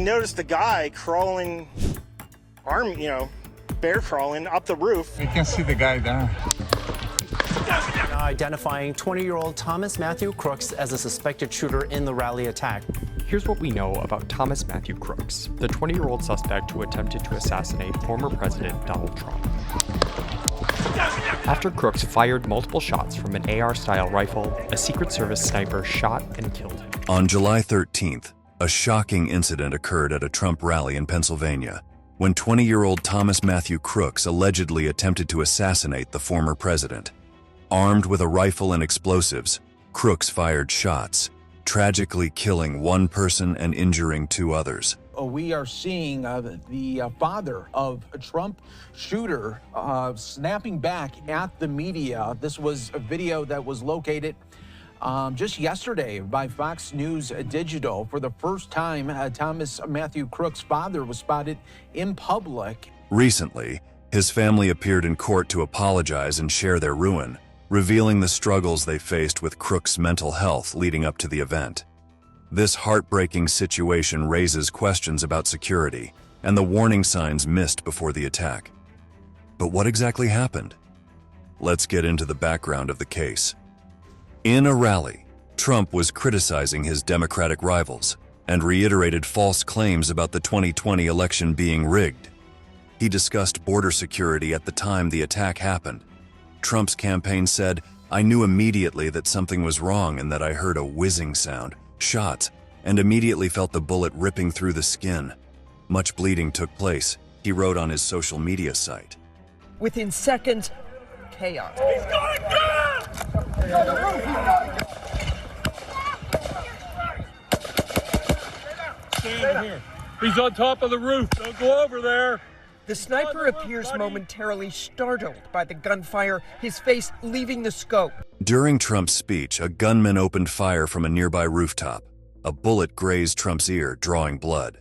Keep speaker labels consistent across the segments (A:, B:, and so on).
A: noticed a guy crawling, bear crawling up the roof.
B: You can see the guy there.
C: Identifying 20-year-old Thomas Matthew Crooks as a suspected shooter in the rally attack.
D: Here's what we know about Thomas Matthew Crooks, the 20-year-old suspect who attempted to assassinate former President Donald Trump. After Crooks fired multiple shots from an AR-style rifle, a Secret Service sniper shot and killed him.
E: On July 13th, a shocking incident occurred at a Trump rally in Pennsylvania when 20-year-old Thomas Matthew Crooks allegedly attempted to assassinate the former president. Armed with a rifle and explosives, Crooks fired shots, tragically killing one person and injuring two others.
F: We are seeing the father of a Trump shooter snapping back at the media. This was a video that was located just yesterday by Fox News Digital. For the first time, Thomas Matthew Crooks' father was spotted in public.
E: Recently, his family appeared in court to apologize and share their ruin, revealing the struggles they faced with Crooks' mental health leading up to the event. This heartbreaking situation raises questions about security and the warning signs missed before the attack. But what exactly happened? Let's get into the background of the case. In a rally, Trump was criticizing his Democratic rivals and reiterated false claims about the 2020 election being rigged. He discussed border security at the time the attack happened. Trump's campaign said, "I knew immediately that something was wrong and that I heard a whizzing sound, shots, and immediately felt the bullet ripping through the skin." Much bleeding took place, he wrote on his social media site.
G: Within seconds, chaos.
H: He's going down!
B: Stand here. He's on top of the roof. Don't go over there.
G: The sniper appears momentarily startled by the gunfire, his face leaving the scope.
E: During Trump's speech, a gunman opened fire from a nearby rooftop. A bullet grazed Trump's ear, drawing blood.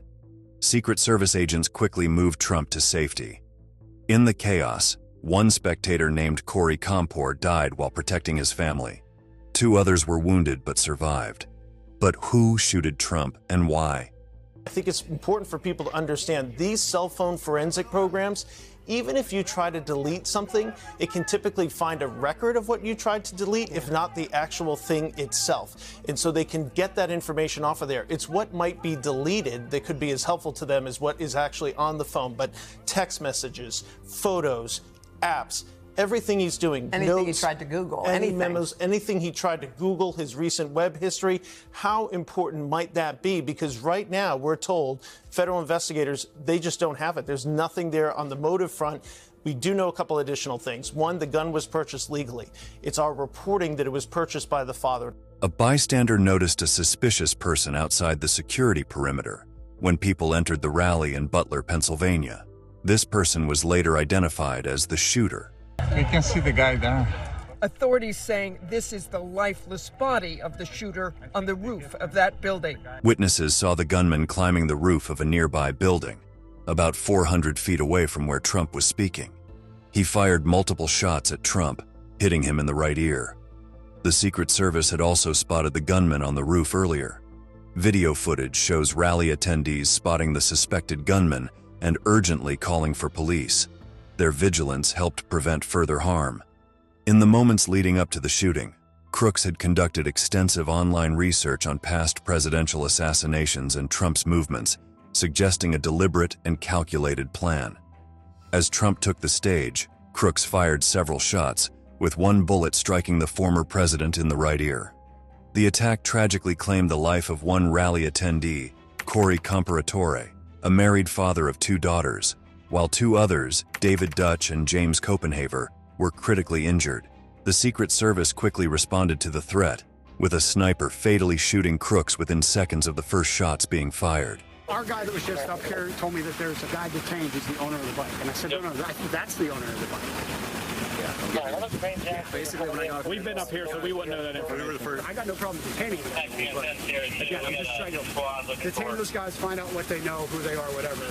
E: Secret Service agents quickly moved Trump to safety. In the chaos, one spectator named Corey Compore died while protecting his family. Two others were wounded but survived. But who shooted Trump and why?
C: I think it's important for people to understand these cell phone forensic programs, even if you try to delete something, it can typically find a record of what you tried to delete, if not the actual thing itself. And so they can get that information off of there. It's what might be deleted that could be as helpful to them as what is actually on the phone. But text messages, photos, apps, everything he's doing,
I: anything
C: notes,
I: he tried to Google,
C: any memos, anything he tried to Google, his recent web history, how important might that be? Because right now we're told federal investigators, they just don't have it. There's nothing there on the motive front. We do know a couple additional things. One, the gun was purchased legally. It's our reporting that it was purchased by the father.
E: A bystander noticed a suspicious person outside the security perimeter when people entered the rally in Butler, Pennsylvania. This person was later identified as the shooter.
B: You can see the guy there.
G: Authorities saying this is the lifeless body of the shooter on the roof of that building.
E: Witnesses saw the gunman climbing the roof of a nearby building, about 400 feet away from where Trump was speaking. He fired multiple shots at Trump, hitting him in the right ear. The Secret Service had also spotted the gunman on the roof earlier. Video footage shows rally attendees spotting the suspected gunman and urgently calling for police. Their vigilance helped prevent further harm. In the moments leading up to the shooting, Crooks had conducted extensive online research on past presidential assassinations and Trump's movements, suggesting a deliberate and calculated plan. As Trump took the stage, Crooks fired several shots, with one bullet striking the former president in the right ear. The attack tragically claimed the life of one rally attendee, Corey Comparatore, a married father of two daughters, while two others, David Dutch and James Copenhaver, were critically injured. The Secret Service quickly responded to the threat, with a sniper fatally shooting Crooks within seconds of the first shots being fired.
J: Our guy that was just up here told me that there's a guy detained who's the owner of the bike. And I said, no, that's the owner of the bike.
K: Basically, we've been up here, so we wouldn't know that information.
J: I got no problem detaining them. Again, I'm just trying to detain those guys, find out what they know, who they are, whatever.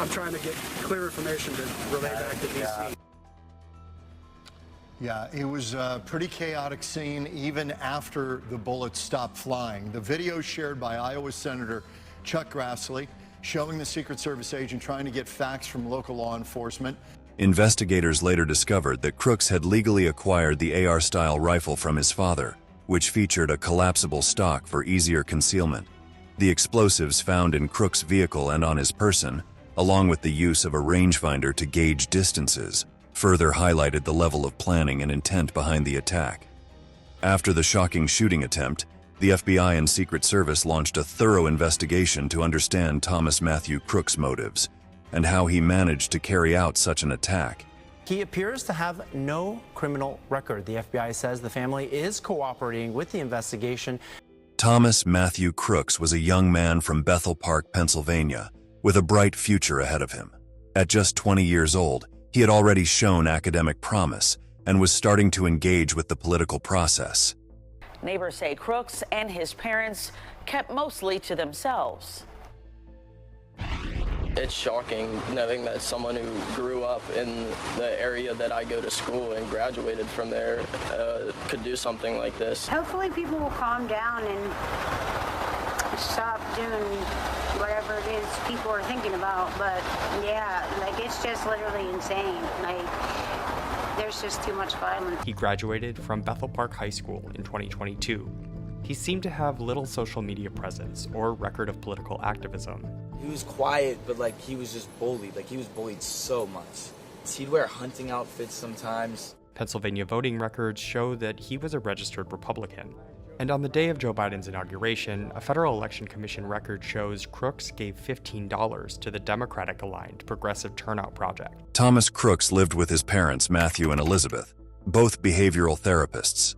J: I'm trying to get clear information to relay back to DC.
L: Yeah, it was a pretty chaotic scene even after the bullets stopped flying. The video shared by Iowa Senator Chuck Grassley showing the Secret Service agent trying to get facts from local law enforcement.
E: Investigators later discovered that Crooks had legally acquired the AR-style rifle from his father, which featured a collapsible stock for easier concealment. The explosives found in Crooks' vehicle and on his person, along with the use of a rangefinder to gauge distances, further highlighted the level of planning and intent behind the attack. After the shocking shooting attempt, the FBI and Secret Service launched a thorough investigation to understand Thomas Matthew Crooks' motives and how he managed to carry out such an attack.
H: He appears to have no criminal record. The FBI says the family is cooperating with the investigation.
E: Thomas Matthew Crooks was a young man from Bethel Park, Pennsylvania, with a bright future ahead of him. At just 20 years old, he had already shown academic promise and was starting to engage with the political process.
I: Neighbors say Crooks and his parents kept mostly to themselves.
M: It's shocking knowing that someone who grew up in the area that I go to school and graduated from there could do something like this.
N: Hopefully people will calm down and stop doing whatever it is people are thinking about. But yeah, like it's just literally insane. Like there's just too much violence.
D: He graduated from Bethel Park High School in 2022. He seemed to have little social media presence or record of political activism.
O: He was quiet, but like he was just bullied. Like he was bullied so much. He'd wear hunting outfits sometimes.
D: Pennsylvania voting records show that he was a registered Republican. And on the day of Joe Biden's inauguration, a Federal Election Commission record shows Crooks gave $15 to the Democratic-aligned Progressive Turnout Project.
E: Thomas Crooks lived with his parents, Matthew and Elizabeth, both behavioral therapists.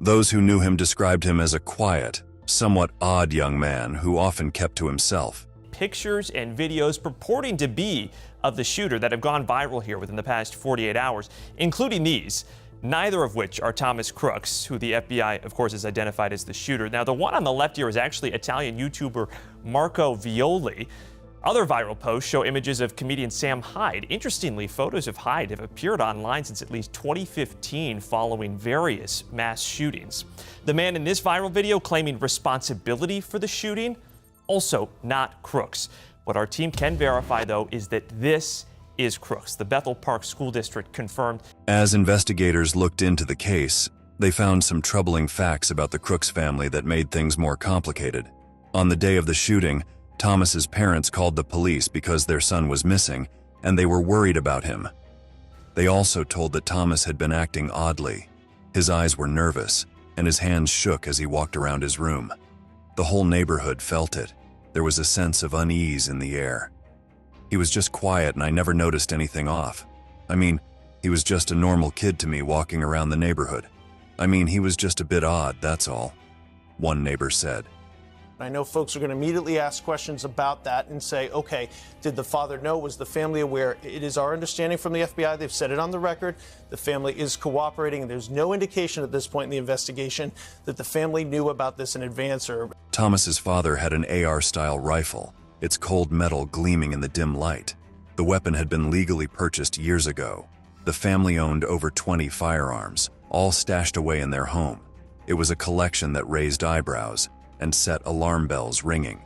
E: Those who knew him described him as a quiet, somewhat odd young man who often kept to himself.
P: Pictures and videos purporting to be of the shooter that have gone viral here within the past 48 hours, including these, neither of which are Thomas Crooks, who the FBI, of course, has identified as the shooter. Now, the one on the left here is actually Italian YouTuber Marco Violi. Other viral posts show images of comedian Sam Hyde. Interestingly, photos of Hyde have appeared online since at least 2015 following various mass shootings. The man in this viral video claiming responsibility for the shooting, also not Crooks. What our team can verify, though, is that this is Crooks. The Bethel Park School District confirmed.
E: As investigators looked into the case, they found some troubling facts about the Crooks family that made things more complicated. On the day of the shooting, Thomas's parents called the police because their son was missing, and they were worried about him. They also told that Thomas had been acting oddly. His eyes were nervous, and his hands shook as he walked around his room. The whole neighborhood felt it. There was a sense of unease in the air. He was just quiet, and I never noticed anything off. I mean, he was just a normal kid to me walking around the neighborhood. I mean, he was just a bit odd, that's all, one neighbor said.
C: I know folks are going to immediately ask questions about that and say, okay, did the father know? Was the family aware? It is our understanding from the FBI, they've said it on the record, the family is cooperating, and there's no indication at this point in the investigation that the family knew about this in advance. Or
E: Thomas's father had an AR-style rifle, its cold metal gleaming in the dim light. The weapon had been legally purchased years ago. The family owned over 20 firearms, all stashed away in their home. It was a collection that raised eyebrows and set alarm bells ringing.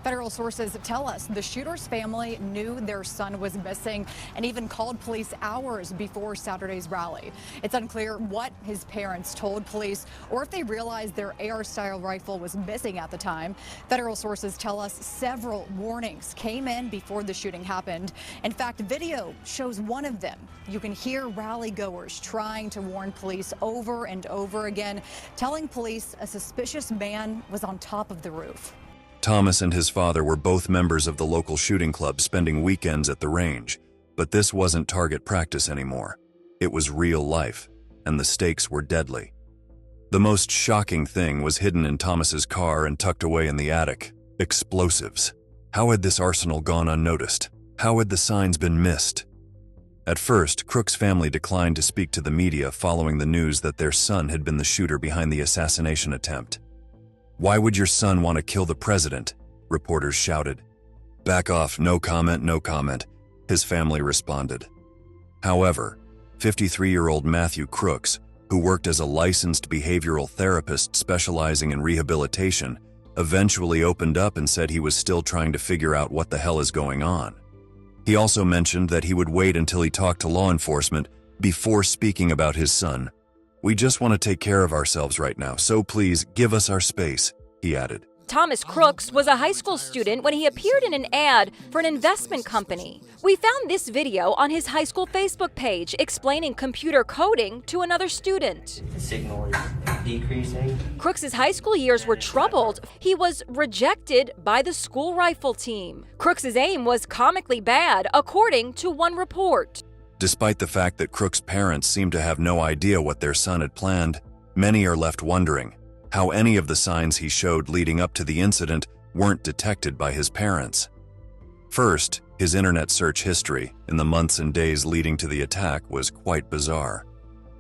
Q: Federal sources tell us the shooter's family knew their son was missing and even called police hours before Saturday's rally. It's unclear what his parents told police or if they realized their AR-style rifle was missing at the time. Federal sources tell us several warnings came in before the shooting happened. In fact, video shows one of them. You can hear rally goers trying to warn police over and over again, telling police a suspicious man was on top of the roof.
E: Thomas and his father were both members of the local shooting club, spending weekends at the range. But this wasn't target practice anymore. It was real life, and the stakes were deadly. The most shocking thing was hidden in Thomas's car and tucked away in the attic: explosives. How had this arsenal gone unnoticed? How had the signs been missed? At first, Crooks' family declined to speak to the media following the news that their son had been the shooter behind the assassination attempt. "Why would your son want to kill the president?" reporters shouted. "Back off, no comment, no comment," his family responded. However, 53-year-old Matthew Crooks, who worked as a licensed behavioral therapist specializing in rehabilitation, eventually opened up and said he was still trying to figure out what the hell is going on. He also mentioned that he would wait until he talked to law enforcement before speaking about his son. "We just want to take care of ourselves right now, so please give us our space," he added.
R: Thomas Crooks was a high school student when he appeared in an ad for an investment company. We found this video on his high school Facebook page explaining computer coding to another student.
S: The signal is decreasing.
R: Crooks' high school years were troubled. He was rejected by the school rifle team. Crooks' aim was comically bad, according to one report.
E: Despite the fact that Crooks' parents seem to have no idea what their son had planned, many are left wondering how any of the signs he showed leading up to the incident weren't detected by his parents. First, his internet search history in the months and days leading to the attack was quite bizarre.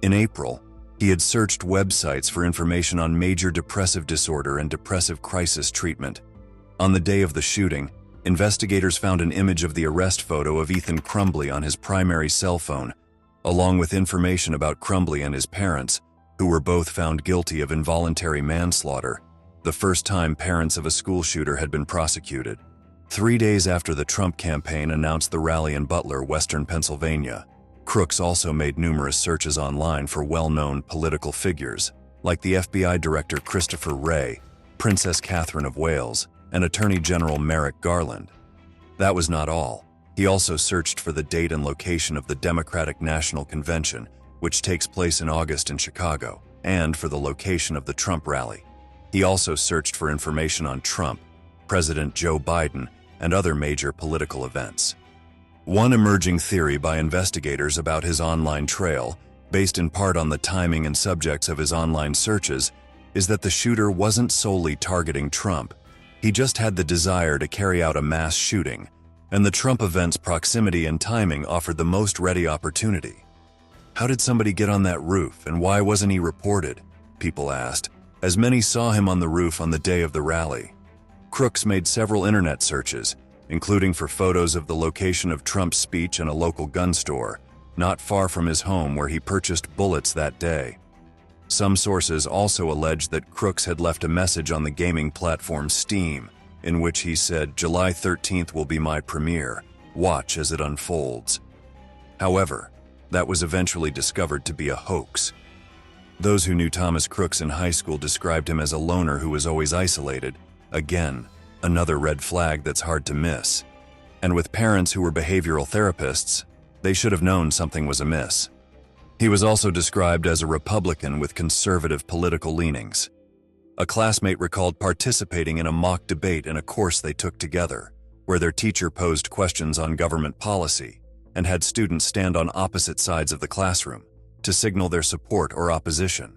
E: In April, he had searched websites for information on major depressive disorder and depressive crisis treatment. On the day of the shooting, investigators found an image of the arrest photo of Ethan Crumbley on his primary cell phone, along with information about Crumbley and his parents, who were both found guilty of involuntary manslaughter, the first time parents of a school shooter had been prosecuted. 3 days after the Trump campaign announced the rally in Butler, Western Pennsylvania, Crooks also made numerous searches online for well-known political figures, like the FBI Director Christopher Wray, Princess Catherine of Wales, and Attorney General Merrick Garland. That was not all. He also searched for the date and location of the Democratic National Convention, which takes place in August in Chicago, and for the location of the Trump rally. He also searched for information on Trump, President Joe Biden, and other major political events. One emerging theory by investigators about his online trail, based in part on the timing and subjects of his online searches, is that the shooter wasn't solely targeting Trump. He just had the desire to carry out a mass shooting, and the Trump event's proximity and timing offered the most ready opportunity. How did somebody get on that roof, and why wasn't he reported? People asked, as many saw him on the roof on the day of the rally. Crooks made several internet searches, including for photos of the location of Trump's speech in a local gun store, not far from his home where he purchased bullets that day. Some sources also alleged that Crooks had left a message on the gaming platform Steam, in which he said, "July 13th will be my premiere. Watch as it unfolds." However, that was eventually discovered to be a hoax. Those who knew Thomas Crooks in high school described him as a loner who was always isolated. Again, another red flag that's hard to miss. And with parents who were behavioral therapists, they should have known something was amiss. He was also described as a Republican with conservative political leanings. A classmate recalled participating in a mock debate in a course they took together, where their teacher posed questions on government policy and had students stand on opposite sides of the classroom to signal their support or opposition.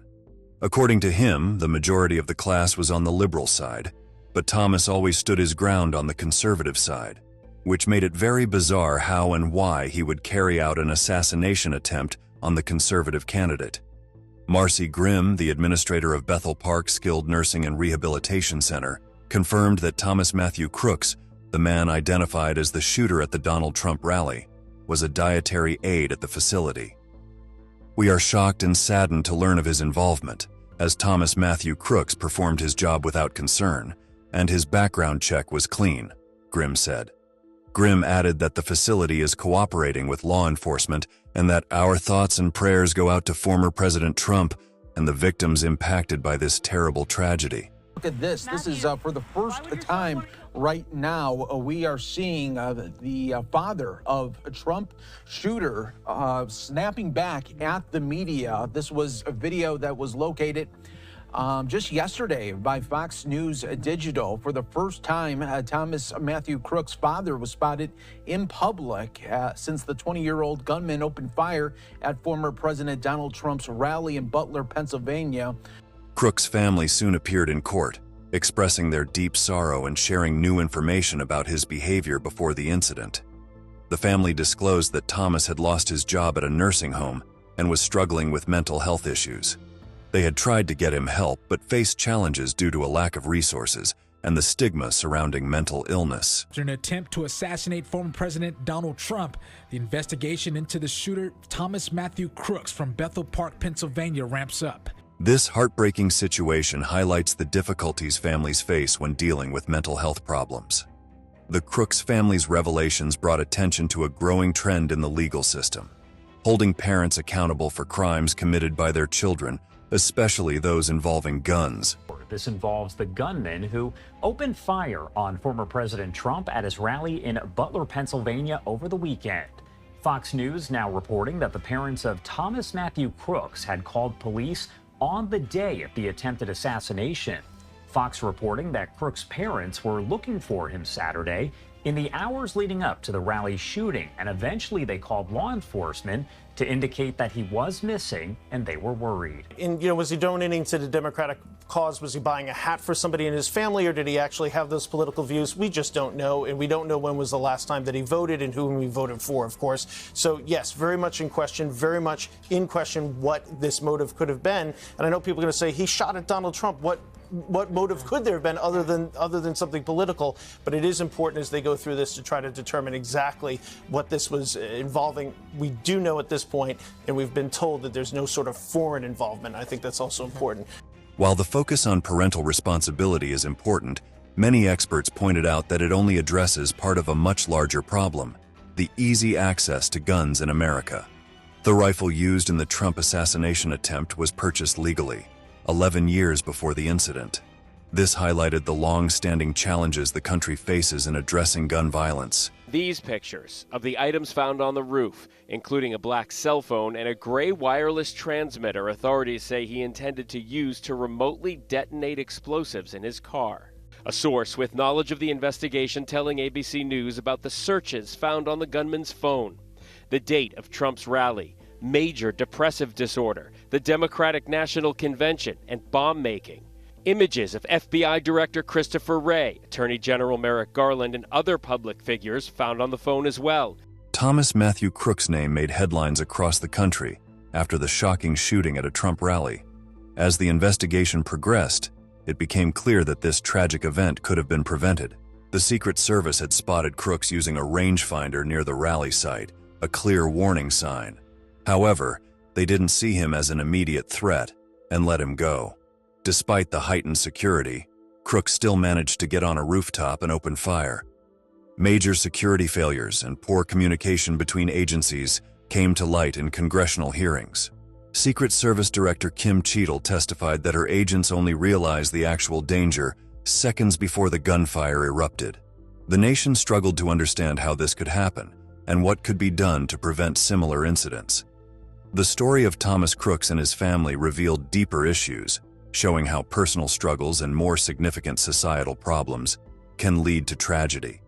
E: According to him, the majority of the class was on the liberal side, but Thomas always stood his ground on the conservative side, which made it very bizarre how and why he would carry out an assassination attempt on the conservative candidate. Marcy Grimm, the administrator of Bethel Park Skilled Nursing and Rehabilitation Center, confirmed that Thomas Matthew Crooks, the man identified as the shooter at the Donald Trump rally, was a dietary aide at the facility. "We are shocked and saddened to learn of his involvement, as Thomas Matthew Crooks performed his job without concern, and his background check was clean," Grimm said. Grimm added that the facility is cooperating with law enforcement and that our thoughts and prayers go out to former President Trump and the victims impacted by this terrible tragedy.
F: Look at this. This is for the first time right now. We are seeing the father of a Trump shooter snapping back at the media. This was a video that was located just yesterday by Fox News Digital. For the first time, Thomas Matthew Crooks' father was spotted in public since the 20-year-old gunman opened fire at former President Donald Trump's rally in Butler, Pennsylvania.
E: Crooks' family soon appeared in court, expressing their deep sorrow and sharing new information about his behavior before the incident. The family disclosed that Thomas had lost his job at a nursing home and was struggling with mental health issues. They had tried to get him help but faced challenges due to a lack of resources and the stigma surrounding mental illness.
T: After an attempt to assassinate former President Donald Trump, the investigation into the shooter, Thomas Matthew Crooks from Bethel Park, Pennsylvania, ramps up.
E: This heartbreaking situation highlights the difficulties families face when dealing with mental health problems. The Crooks family's revelations brought attention to a growing trend in the legal system, holding parents accountable for crimes committed by their children, especially those involving guns.
U: This involves the gunman who opened fire on former President Trump at his rally in Butler, Pennsylvania over the weekend. Fox News now reporting that the parents of Thomas Matthew Crooks had called police on the day of the attempted assassination. Fox reporting that Crooks' parents were looking for him Saturday in the hours leading up to the rally shooting, and eventually they called law enforcement to indicate that he was missing and they were worried.
C: And, was he donating to the Democratic cause? Was he buying a hat for somebody in his family, or did he actually have those political views? We just don't know, and we don't know when was the last time that he voted and whom he voted for, of course. So, yes, very much in question what this motive could have been. And I know people are going to say, he shot at Donald Trump. What motive could there have been other than something political? But it is important as they go through this to try to determine exactly what this was involving. We do know at this point, and we've been told that there's no sort of foreign involvement. I think that's also important.
E: While the focus on parental responsibility is important, many experts pointed out that it only addresses part of a much larger problem: the easy access to guns in America. The rifle used in the Trump assassination attempt was purchased legally, 11 years before the incident. This highlighted the long-standing challenges the country faces in addressing gun violence.
V: These pictures of the items found on the roof, including a black cell phone and a gray wireless transmitter authorities say he intended to use to remotely detonate explosives in his car. A source with knowledge of the investigation telling ABC News about the searches found on the gunman's phone, the date of Trump's rally, major depressive disorder, the Democratic National Convention, and bomb making. Images of FBI Director Christopher Wray, Attorney General Merrick Garland, and other public figures found on the phone as well.
E: Thomas Matthew Crooks' name made headlines across the country after the shocking shooting at a Trump rally. As the investigation progressed, it became clear that this tragic event could have been prevented. The Secret Service had spotted Crooks using a rangefinder near the rally site, a clear warning sign. However, they didn't see him as an immediate threat and let him go. Despite the heightened security, Crooks still managed to get on a rooftop and open fire. Major security failures and poor communication between agencies came to light in congressional hearings. Secret Service Director Kim Cheadle testified that her agents only realized the actual danger seconds before the gunfire erupted. The nation struggled to understand how this could happen and what could be done to prevent similar incidents. The story of Thomas Crooks and his family revealed deeper issues, showing how personal struggles and more significant societal problems can lead to tragedy.